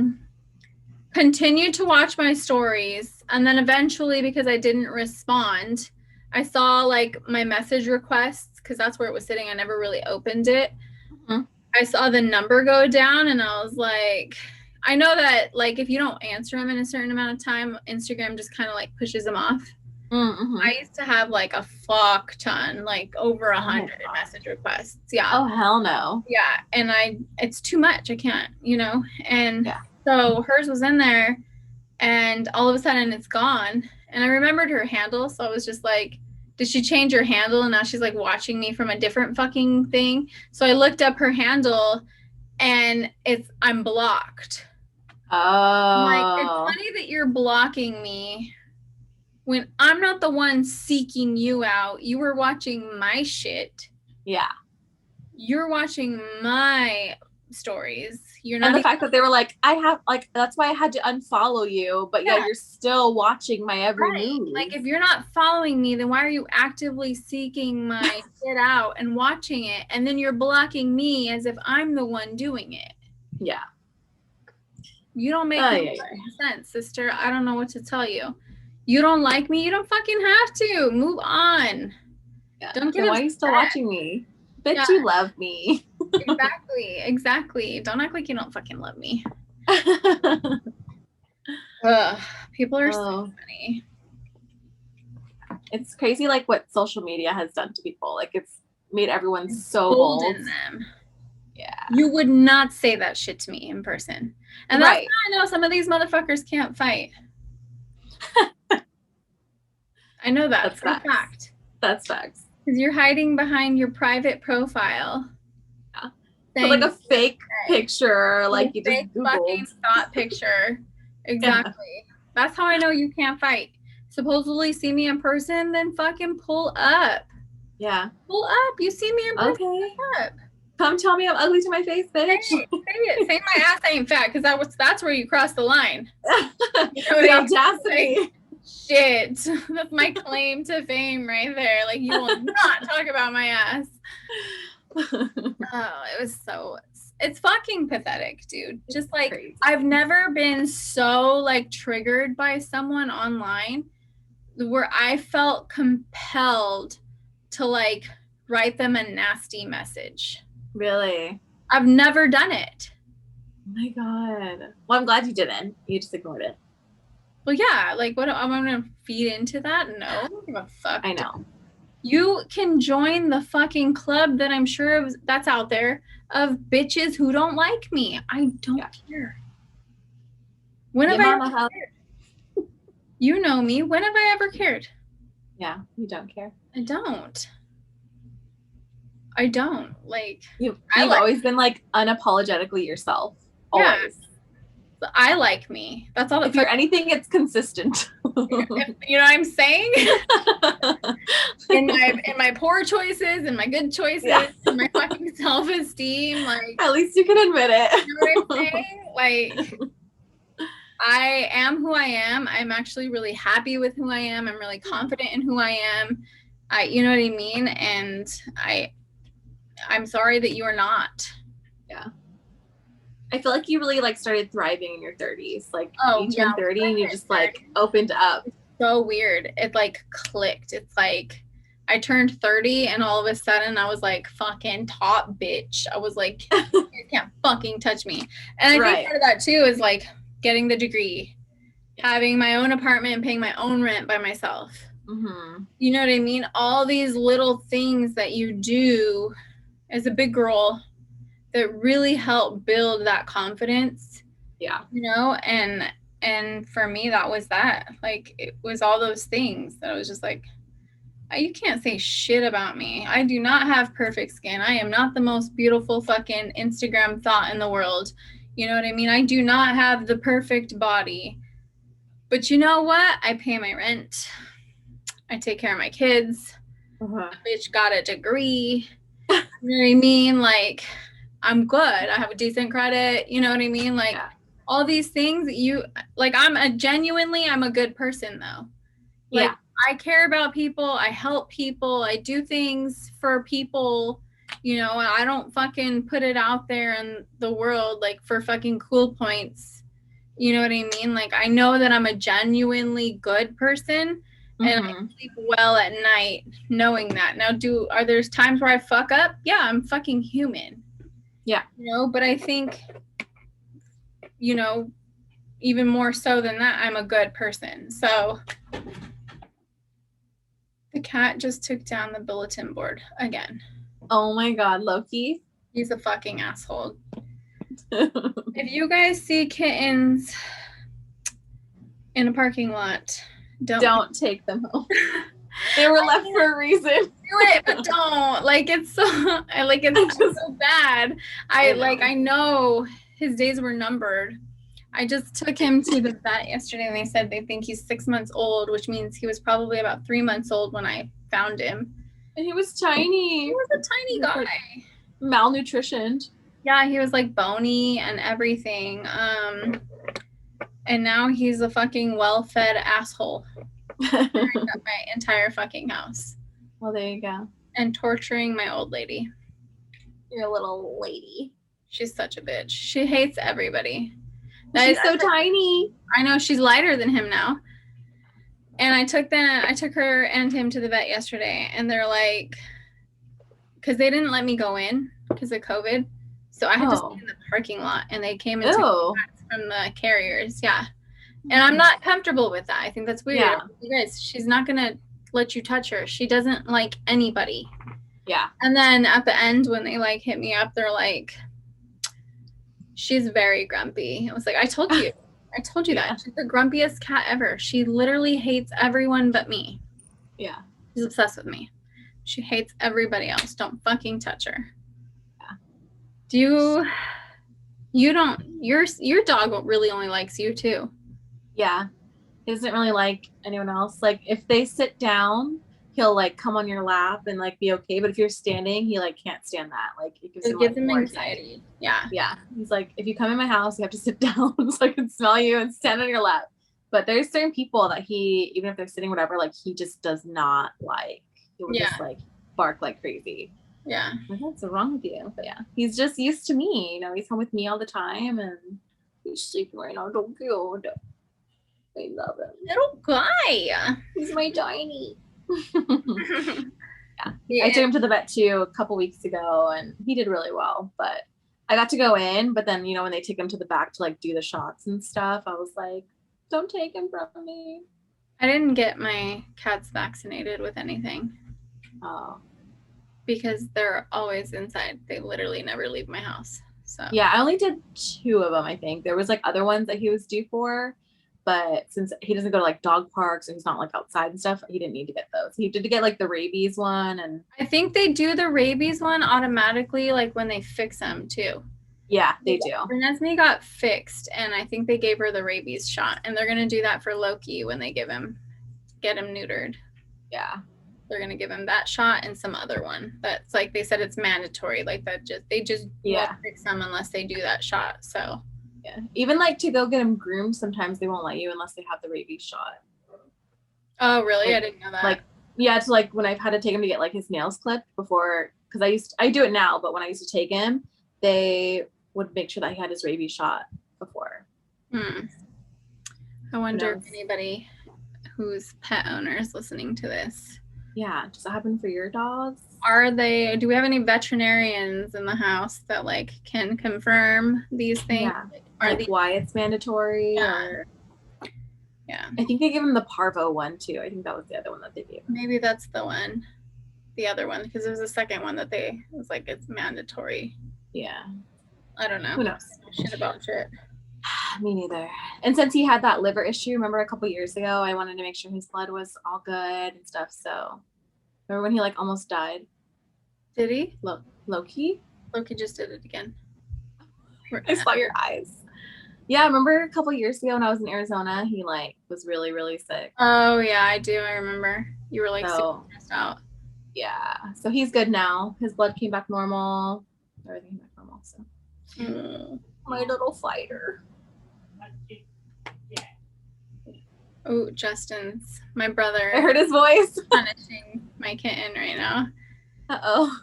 continued to watch my stories, and then eventually, because I didn't respond, I saw like my message requests, because that's where it was sitting. I never really opened it. Mm-hmm. I saw the number go down, and I was like, I know that like if you don't answer them in a certain amount of time, Instagram just kind of like pushes them off. Mm-hmm. I used to have like a fuck ton, like over 100 message requests. Yeah. Oh hell no. Yeah, and it's too much. I can't, and Yeah. so hers was in there, and all of a sudden it's gone. And I remembered her handle, so I was just like, did she change her handle and now she's like watching me from a different fucking thing? So I looked up her handle, and I'm blocked. Oh. Like, it's funny that you're blocking me when I'm not the one seeking you out. You were watching my shit. Yeah. You're watching my stories. You're not. And the fact that they were like, that's why I had to unfollow you, but yeah, you're still watching my every move. Like, if you're not following me, then why are you actively seeking my shit out and watching it? And then you're blocking me as if I'm the one doing it. Yeah. You don't make any sense, sister. I don't know what to tell you. You don't like me? You don't fucking have to. Move on. Yeah. Don't get upset. Why are you still watching me? Bitch, you love me. Exactly. Don't act like you don't fucking love me. People are so funny. It's crazy, like what social media has done to people. Like, it's made everyone so bold. In them. Yeah. You would not say that shit to me in person. And that's how I know some of these motherfuckers can't fight. I know that. That's fact. That's facts. Because you're hiding behind your private profile. Yeah. But like a fake picture, like you just Googled. Fucking thought picture. Exactly. Yeah. That's how I know you can't fight. Supposedly see me in person, then fucking pull up. Yeah. Pull up. You see me in person. Okay. Pull up. Come tell me I'm ugly to my face, bitch. Say it. Say my ass ain't fat, because that's where you cross the line. The audacity. Shit. That's my claim to fame right there. Like, you will not talk about my ass. It's fucking pathetic, dude. Just like, crazy. I've never been so like triggered by someone online where I felt compelled to like write them a nasty message. Really? I've never done it. Oh my God. Well, I'm glad you didn't. You just ignored it. Well, yeah. Like, what? I'm gonna feed into that? No. I don't give a fuck. I know. You can join the fucking club that I'm sure that's out there of bitches who don't like me. I don't care. When have I ever cared? You know me. When have I ever cared? Yeah, you don't care. I don't. Like, you've always been like unapologetically yourself. Always. Yeah. I like me. That's all. If you're anything, it's consistent. You know what I'm saying? in my poor choices and my good choices and my fucking self-esteem, like, at least you can admit it. You know what I'm saying? Like, I am who I am. I'm actually really happy with who I am. I'm really confident in who I am. You know what I mean? And I'm sorry that you are not. Yeah. I feel like you really like started thriving in your 30s. Like, you turned 30 and you just like opened up. It's so weird. It like clicked. It's like I turned 30 and all of a sudden I was like fucking top bitch. I was like, you can't fucking touch me. And I think part of that too is like getting the degree, having my own apartment and paying my own rent by myself. Mm-hmm. You know what I mean? All these little things that you do as a big girl that really help build that confidence. Yeah. You know, and for me, that was that. Like, it was all those things that I was just like, you can't say shit about me. I do not have perfect skin. I am not the most beautiful fucking Instagram thought in the world. You know what I mean? I do not have the perfect body. But you know what? I pay my rent. I take care of my kids. Uh-huh. Bitch got a degree. You know what I mean? Like, I'm good. I have a decent credit. You know what I mean? Like, all these things I'm a good person though. Like, I care about people. I help people. I do things for people, you know, and I don't fucking put it out there in the world, like, for fucking cool points. You know what I mean? Like, I know that I'm a genuinely good person, and I sleep well at night knowing that. Now, are there times where I fuck up? Yeah, I'm fucking human. Yeah. You know, but I think, you know, even more so than that, I'm a good person. So the cat just took down the bulletin board again. Oh my God, Loki. He's a fucking asshole. If you guys see kittens in a parking lot, don't take them home. They were left for a reason. Do it, but don't. Like, it's so so bad. I know his days were numbered. I just took him to the vet yesterday, and they said they think he's 6 months old, which means he was probably about 3 months old when I found him. And he was tiny. He was a tiny guy. Like, malnutritioned. Yeah, he was like bony and everything. And now he's a fucking well-fed asshole. Tearing up my entire fucking house. Well, there you go. And torturing my old lady. Your little lady. She's such a bitch. She hates everybody. She's so tiny. I know, she's lighter than him now. And I took her and him to the vet yesterday, and they're like, because they didn't let me go in because of COVID, so I had to stay in the parking lot, and they came and took cats from the carriers. Yeah. And I'm not comfortable with that. I think that's weird. Yeah. You guys, she's not gonna let you touch her. She doesn't like anybody. Yeah. And then at the end, when they like hit me up, they're like, she's very grumpy. I was like, I told you that. She's the grumpiest cat ever. She literally hates everyone but me. Yeah. She's obsessed with me. She hates everybody else. Don't fucking touch her. Yeah. Your dog really only likes you too. Yeah. He doesn't really like anyone else. Like, if they sit down, he'll like come on your lap and like be okay. But if you're standing, he like can't stand that. Like, it gives him anxiety. Yeah. Yeah. He's like, if you come in my house, you have to sit down so I can smell you and stand on your lap. But there's certain people that he, even if they're sitting, whatever, like he just does not like. He would just like bark like crazy. Yeah. Like, what's wrong with you? But yeah, he's just used to me. You know, he's home with me all the time, and he's sleeping right now. Don't good. I love him. Little guy. He's my tiny. Yeah. I took him to the vet too a couple weeks ago, and he did really well. But I got to go in, but then, you know, when they take him to the back to like do the shots and stuff, I was like, don't take him from me. I didn't get my cats vaccinated with anything. Oh. Because they're always inside. They literally never leave my house. So yeah, I only did 2 of them, I think. There was like other ones that he was due for, but since he doesn't go to like dog parks and he's not like outside and stuff, he didn't need to get those. He did get like the rabies one, and I think they do the rabies one automatically, like when they fix them too. Yeah, they do. Renesmee got fixed, and I think they gave her the rabies shot, and they're gonna do that for Loki when they get him neutered. Yeah. They're gonna give him that shot and some other one. That's like, they said it's mandatory. Like that they just won't fix them unless they do that shot. So yeah, even like to go get him groomed, sometimes they won't let you unless they have the rabies shot. Oh really? Like, I didn't know that. Like, yeah, it's like when I've had to take him to get like his nails clipped before, because I do it now, but when I used to take him, they would make sure that he had his rabies shot before. I wonder if anybody who's pet owners listening to this. Yeah, does that happen for your dogs? Do we have any veterinarians in the house that like can confirm these things? Yeah. Why it's mandatory? Yeah. I think they gave him the parvo one too. I think that was the other one that they gave him. Maybe that's the one. The other one, because there was a second one that it was like, it's mandatory. Yeah. I don't know. Who knows? Shit about shit. Me neither. And since he had that liver issue, remember a couple years ago, I wanted to make sure his blood was all good and stuff. So remember when he like almost died? Did he? Loki? Loki just did it again. I saw your eyes. Yeah, remember a couple years ago when I was in Arizona, he like was really, really sick. Oh yeah, I do. I remember. You were like super stressed out. Yeah. So he's good now. His blood came back normal. Everything came back normal. So my little fighter. Oh, my brother. I heard his voice. Punishing my kitten right now. Uh-oh.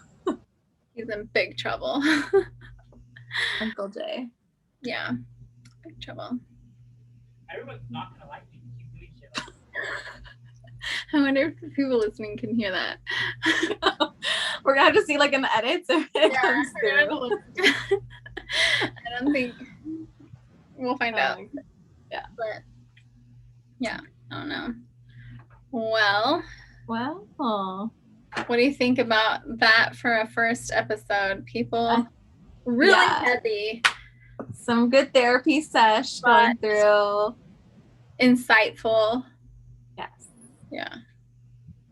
He's in big trouble. Uncle Jay. Yeah, big trouble. Everyone's not gonna like me. Keep doing shit. I wonder if the people listening can hear that. We're gonna have to see like in the edits if it comes through. I don't think we'll find out. Yeah. But yeah, I don't know. Well, what do you think about that for a first episode? People really heavy. Some good therapy sesh going through. Insightful. Yes. Yeah.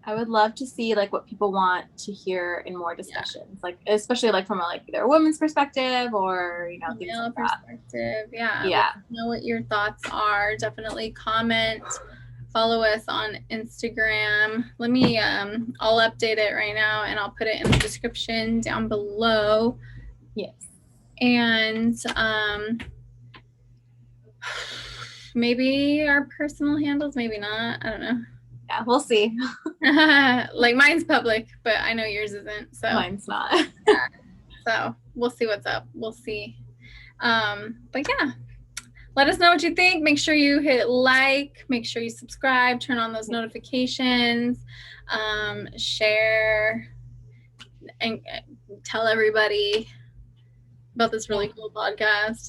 I would love to see like what people want to hear in more discussions, like especially like from a, like either a woman's perspective or things Male like that. perspective. Yeah. Yeah. Let us know what your thoughts are. Definitely comment. Follow us on Instagram. Let me I'll update it right now and I'll put it in the description down below. Yes. And maybe our personal handles, maybe not. I don't know. Yeah, we'll see. Like mine's public, but I know yours isn't. So mine's not. Yeah. So we'll see what's up. We'll see. But yeah, let us know what you think. Make sure you hit like, make sure you subscribe, turn on those notifications, share, and tell everybody about this really cool podcast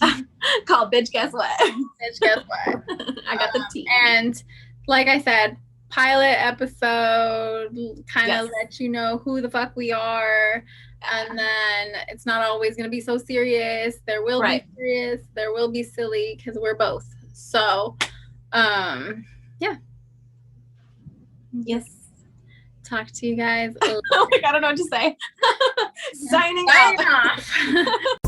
called Biiitch Guess What? Biiitch Guess What? I got the tea. And like I said, pilot episode, kind of let you know who the fuck we are. And then it's not always going to be so serious. There will be serious. There will be silly because we're both. So, yeah. Yes. Talk to you guys. I don't know what to say. Signing off.